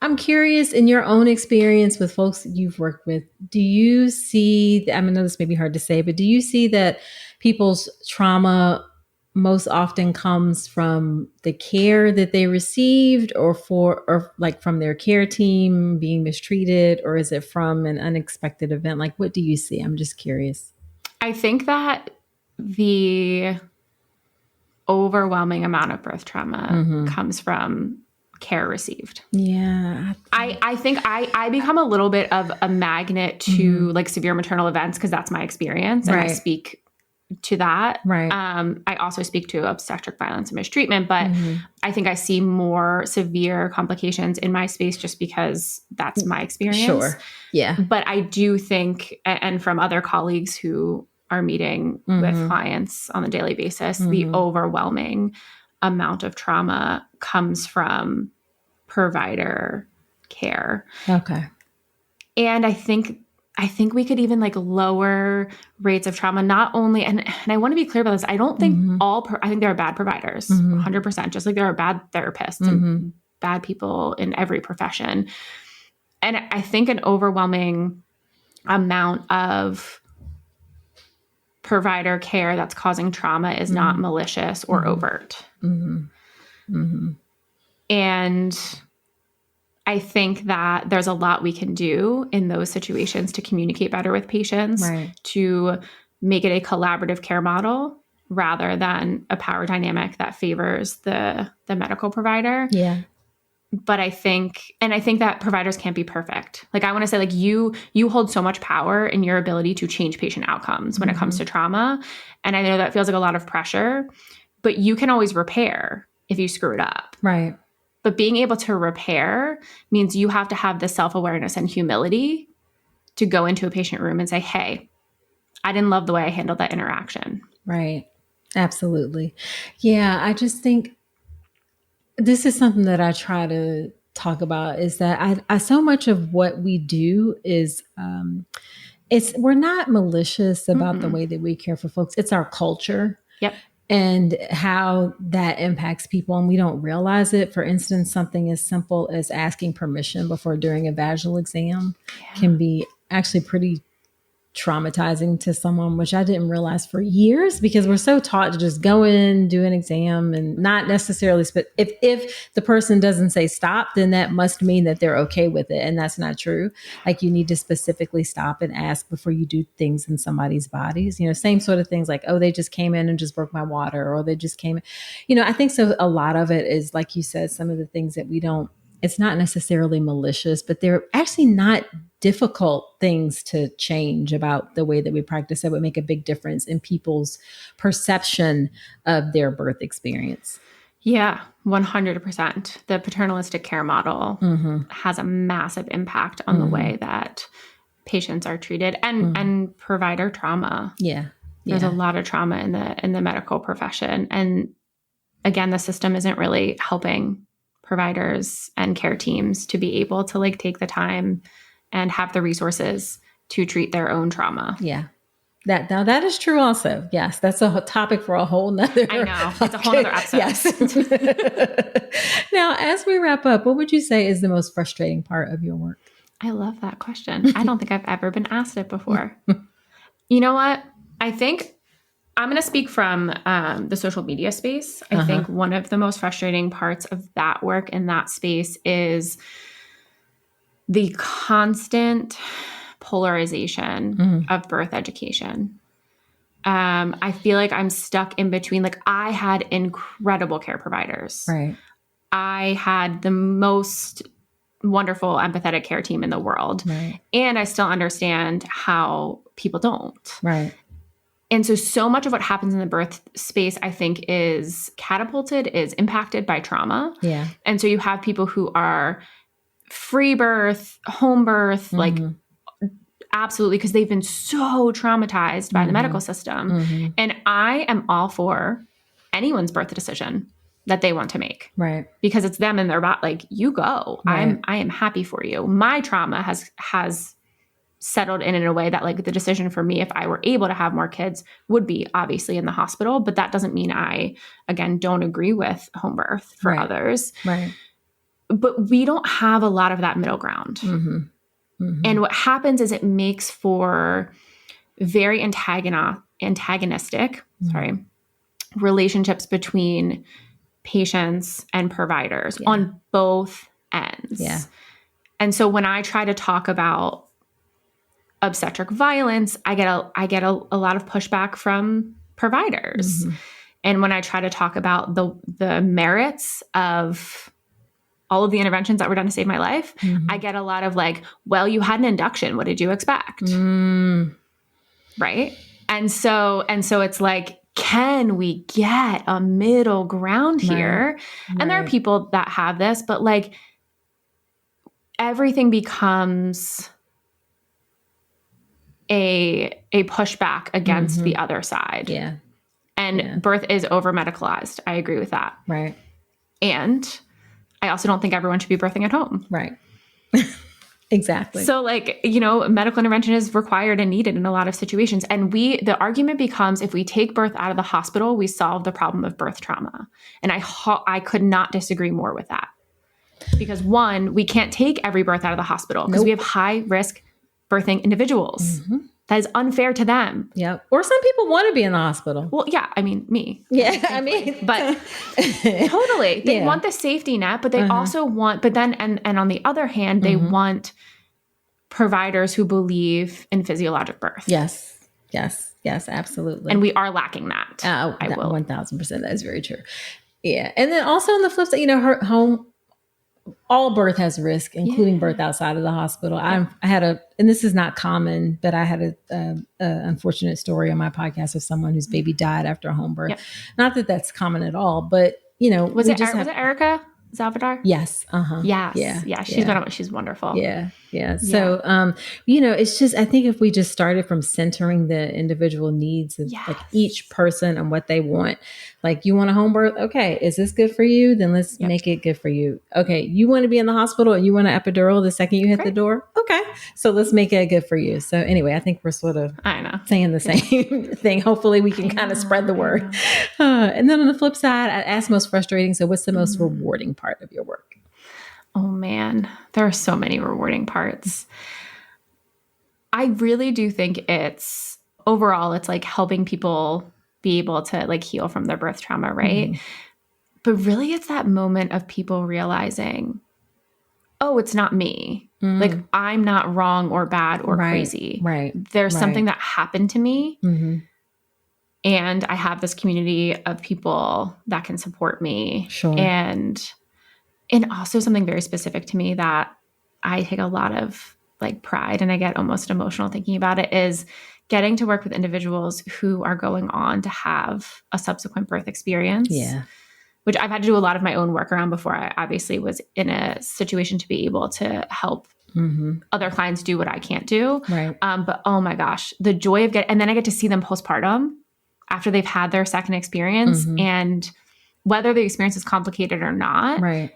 I'm curious, in your own experience with folks you've worked with, do you see, I know this may be hard to say, but do you see that people's trauma most often comes from the care that they received or like from their care team being mistreated, or is it from an unexpected event? Like, what do you see? I'm just curious. I think that the overwhelming amount of birth trauma comes from care received. Yeah. I think I become a little bit of a magnet to like severe maternal events because that's my experience and I speak to that. Right. I also speak to obstetric violence and mistreatment, but I think I see more severe complications in my space just because that's my experience. Sure. Yeah. But I do think, and from other colleagues who are meeting with clients on a daily basis, the overwhelming amount of trauma comes from provider care. Okay. And I think we could even like lower rates of trauma, not only, and I want to be clear about this. I don't think I think there are bad providers, 100%, just like there are bad therapists and bad people in every profession. And I think an overwhelming amount of provider care that's causing trauma is not malicious or overt. And I think that there's a lot we can do in those situations to communicate better with patients, to make it a collaborative care model rather than a power dynamic that favors the medical provider. Yeah. But I think that providers can't be perfect. Like I want to say, like you hold so much power in your ability to change patient outcomes when it comes to trauma. And I know that feels like a lot of pressure, but you can always repair if you screw it up. Right. But being able to repair means you have to have the self-awareness and humility to go into a patient room and say, hey, I didn't love the way I handled that interaction. Right. Absolutely. Yeah. I just think this is something that I try to talk about is that I so much of what we do is, we're not malicious about the way that we care for folks. It's our culture. Yep. and how that impacts people. And we don't realize it. For instance, something as simple as asking permission before doing a vaginal exam can be actually pretty traumatizing to someone, which I didn't realize for years, because we're so taught to just go in, do an exam, and not necessarily, if the person doesn't say stop, then that must mean that they're okay with it. And that's not true. Like, you need to specifically stop and ask before you do things in somebody's bodies. Same sort of things like, oh, they just came in and just broke my water, or they just came in. I think so. A lot of it is, like you said, some of the things that it's not necessarily malicious, but they're actually not difficult things to change about the way that we practice that would make a big difference in people's perception of their birth experience. Yeah, 100%. The paternalistic care model has a massive impact on the way that patients are treated, and provider trauma. Yeah. There's a lot of trauma in the medical profession. And again, the system isn't really helping providers and care teams to be able to take the time and have the resources to treat their own trauma. Yeah. That is true also. Yes. That's a topic for a whole nother. I know. It's a whole nother episode. Yes. Now, as we wrap up, what would you say is the most frustrating part of your work? I love that question. I don't think I've ever been asked it before. You know what? I think I'm going to speak from the social media space. I think one of the most frustrating parts of that work in that space is the constant polarization of birth education. I feel like I'm stuck in between. I had incredible care providers. Right. I had the most wonderful, empathetic care team in the world. Right. And I still understand how people don't. Right. And so much of what happens in the birth space, I think, is impacted by trauma. Yeah. And so you have people who are free birth, home birth, absolutely, because they've been so traumatized by the medical system. And I am all for anyone's birth decision that they want to make. Right. Because it's them and their body. You go. Right. I am happy for you. My trauma has settled in a way that the decision for me, if I were able to have more kids, would be obviously in the hospital. But that doesn't mean I, again, don't agree with home birth for others. Right. But we don't have a lot of that middle ground. And what happens is it makes for very antagonistic relationships between patients and providers on both ends. Yeah. And so when I try to talk about obstetric violence, I get a lot of pushback from providers. And when I try to talk about the merits of all of the interventions that were done to save my life, I get a lot of well, you had an induction. What did you expect? Right. And so it's can we get a middle ground here? Right. And there are people that have this, but everything becomes a pushback against the other side. Yeah. And birth is over medicalized. I agree with that. Right. And I also don't think everyone should be birthing at home. Right. Exactly. So medical intervention is required and needed in a lot of situations. And the argument becomes, if we take birth out of the hospital, we solve the problem of birth trauma. And I could not disagree more with that. Because one, we can't take every birth out of the hospital because we have high risk birthing individuals. That is unfair to them. Yeah. Or some people want to be in the hospital. Well, yeah. I mean, me. Yeah. I mean, but totally. They want the safety net, but they also want, but then, and on the other hand, they want providers who believe in physiologic birth. Yes. Yes. Yes. Absolutely. And we are lacking that. I will. 1000%. That is very true. Yeah. And then also on the flip side, her home, all birth has risk, including birth outside of the hospital. I had and this is not common, but I had a unfortunate story on my podcast of someone whose baby died after a home birth. Not that that's common at all, but was it Erica? Zavadar? Yes. Uh-huh. Yes. Yeah. She's wonderful. Yeah. Yeah. So, it's just, I think if we just started from centering the individual needs of like each person and what they want, like you want a home birth. Okay. Is this good for you? Then let's make it good for you. Okay. You want to be in the hospital and you want an epidural the second you hit the door. Okay. So let's make it good for you. So anyway, I think we're sort of saying the same thing. Hopefully we can kind of spread the word. And then on the flip side, I asked most frustrating. So what's the most rewarding part of your work? Oh man, there are so many rewarding parts. I really do think it's like helping people be able to like heal from their birth trauma, right? Mm-hmm. But really it's that moment of people realizing, oh, it's not me. Mm-hmm. Like I'm not wrong or bad or crazy. Right. There's something that happened to me. Mm-hmm. And I have this community of people that can support me. Sure. And also something very specific to me that I take a lot of like pride and I get almost emotional thinking about it is getting to work with individuals who are going on to have a subsequent birth experience. Yeah. Which I've had to do a lot of my own work around before I obviously was in a situation to be able to help other clients do what I can't do. Right. But oh my gosh, the joy of and then I get to see them postpartum after they've had their second experience and whether the experience is complicated or not. Right.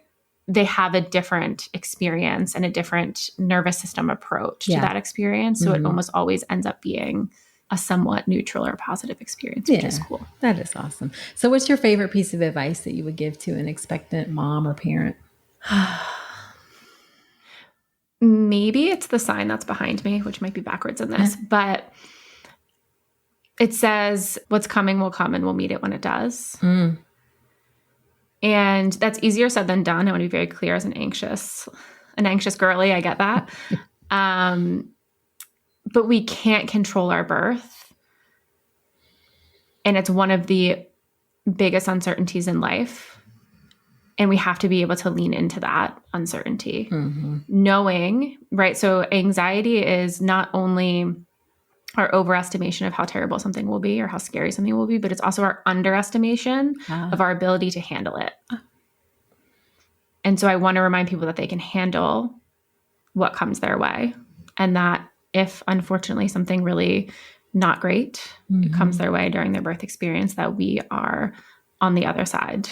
They have a different experience and a different nervous system approach to that experience. So it almost always ends up being a somewhat neutral or positive experience, which is cool. That is awesome. So what's your favorite piece of advice that you would give to an expectant mom or parent? Maybe it's the sign that's behind me, which might be backwards in this, but it says what's coming will come and we'll meet it when it does. And that's easier said than done. I want to be very clear as an anxious girly. I get that. But we can't control our birth. And it's one of the biggest uncertainties in life. And we have to be able to lean into that uncertainty. Knowing, right? So anxiety is not only our overestimation of how terrible something will be or how scary something will be, but it's also our underestimation of our ability to handle it. And so I want to remind people that they can handle what comes their way and that if unfortunately something really not great comes their way during their birth experience, that we are on the other side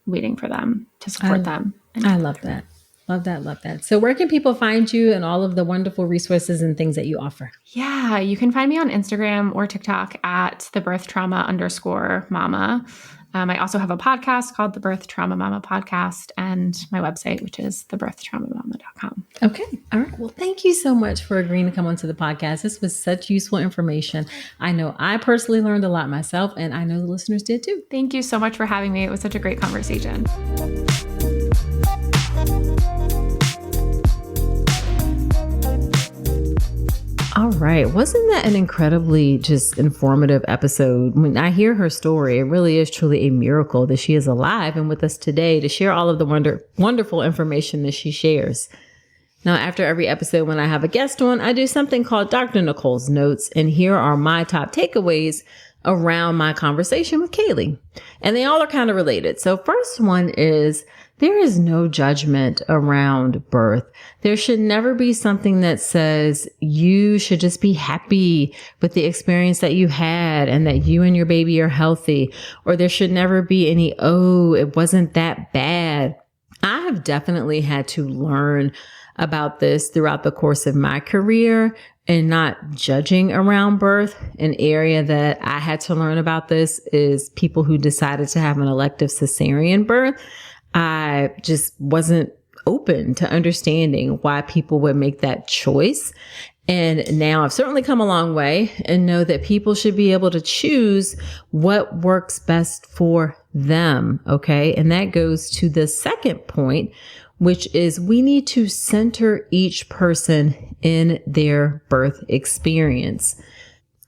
waiting for them to support them. I love that. Love that. So where can people find you and all of the wonderful resources and things that you offer? Yeah, you can find me on Instagram or TikTok at thebirthtrauma_mama. I also have a podcast called The Birth Trauma Mama Podcast and my website, which is thebirthtraumamama.com. Okay. All right. Well, thank you so much for agreeing to come onto the podcast. This was such useful information. I know I personally learned a lot myself, and I know the listeners did too. Thank you so much for having me. It was such a great conversation. All right. Wasn't that an incredibly just informative episode? When I hear her story, it really is truly a miracle that she is alive and with us today to share all of the wonderful information that she shares. Now, after every episode, when I have a guest on, I do something called Dr. Nicole's Notes. And here are my top takeaways around my conversation with Kayleigh. And they all are kind of related. So first one is there is no judgment around birth. There should never be something that says you should just be happy with the experience that you had and that you and your baby are healthy. Or there should never be any, oh, it wasn't that bad. I have definitely had to learn about this throughout the course of my career and not judging around birth. An area that I had to learn about this is people who decided to have an elective cesarean birth. I just wasn't open to understanding why people would make that choice. And now I've certainly come a long way and know that people should be able to choose what works best for them. Okay. And that goes to the second point, which is we need to center each person in their birth experience.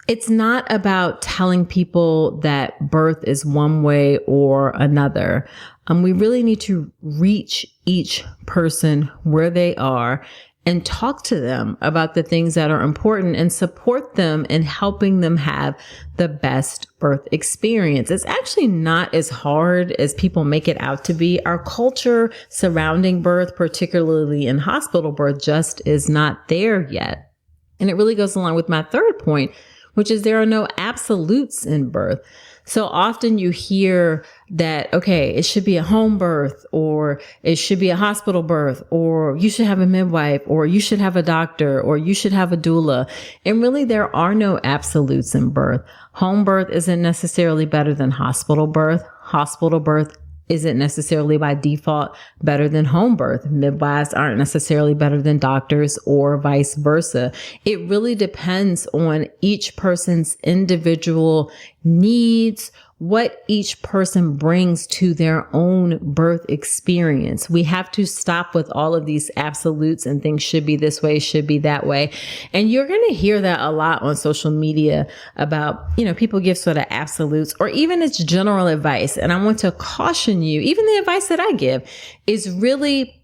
It's not about telling people that birth is one way or another. We really need to reach each person where they are and talk to them about the things that are important and support them in helping them have the best birth experience. It's actually not as hard as people make it out to be. Our culture surrounding birth, particularly in hospital birth, just is not there yet. And it really goes along with my third point, which is there are no absolutes in birth. So often you hear that, okay, it should be a home birth, or it should be a hospital birth, or you should have a midwife, or you should have a doctor, or you should have a doula. And really, there are no absolutes in birth. Home birth isn't necessarily better than hospital birth. Hospital birth isn't necessarily by default better than home birth. Midwives aren't necessarily better than doctors, or vice versa. It really depends on each person's individual needs, what each person brings to their own birth experience. We have to stop with all of these absolutes and things should be this way, should be that way. And you're going to hear that a lot on social media about, people give sort of absolutes or even it's general advice. And I want to caution you, even the advice that I give is really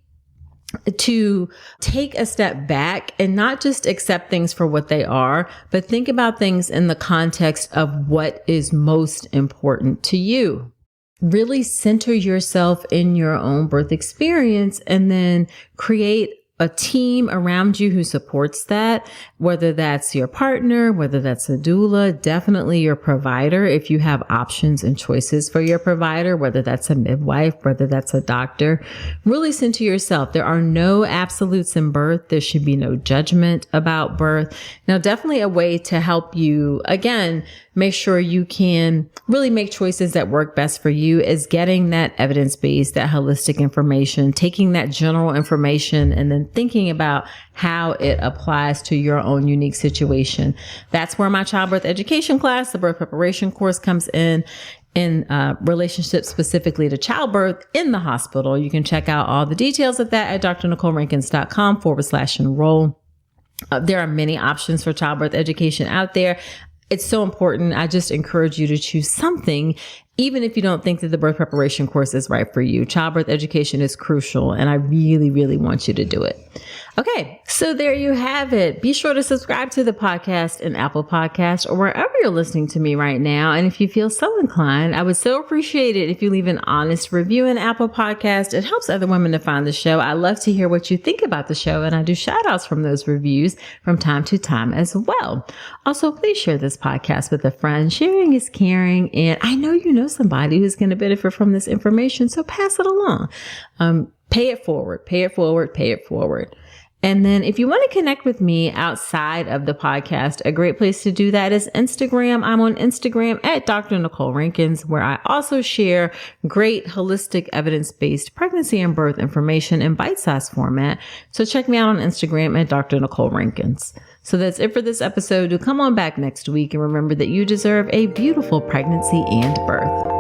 to take a step back and not just accept things for what they are, but think about things in the context of what is most important to you. Really center yourself in your own birth experience and then create a team around you who supports that, whether that's your partner, whether that's a doula, definitely your provider. If you have options and choices for your provider, whether that's a midwife, whether that's a doctor, really center yourself. There are no absolutes in birth. There should be no judgment about birth. Now, definitely a way to help you, again, make sure you can really make choices that work best for you is getting that evidence-based, that holistic information, taking that general information and then thinking about how it applies to your own unique situation. That's where my childbirth education class, the birth preparation course, comes in relationships specifically to childbirth in the hospital. You can check out all the details of that at drnicolerankins.com/enroll. There are many options for childbirth education out there. It's so important. I just encourage you to choose something, even if you don't think that the birth preparation course is right for you. Childbirth education is crucial, and I really, really want you to do it. Okay, so there you have it. Be sure to subscribe to the podcast in Apple Podcasts or wherever you're listening to me right now. And if you feel so inclined, I would so appreciate it if you leave an honest review in Apple Podcasts. It helps other women to find the show. I love to hear what you think about the show, and I do shout outs from those reviews from time to time as well. Also, please share this podcast with a friend. Sharing is caring, and I know you know somebody who's going to benefit from this information, so pass it along. Pay it forward, pay it forward, pay it forward. And then if you want to connect with me outside of the podcast, a great place to do that is Instagram. I'm on Instagram at Dr. Nicole Rankins, where I also share great holistic evidence-based pregnancy and birth information in bite-sized format. So check me out on Instagram at Dr. Nicole Rankins. So that's it for this episode. Do come on back next week and remember that you deserve a beautiful pregnancy and birth.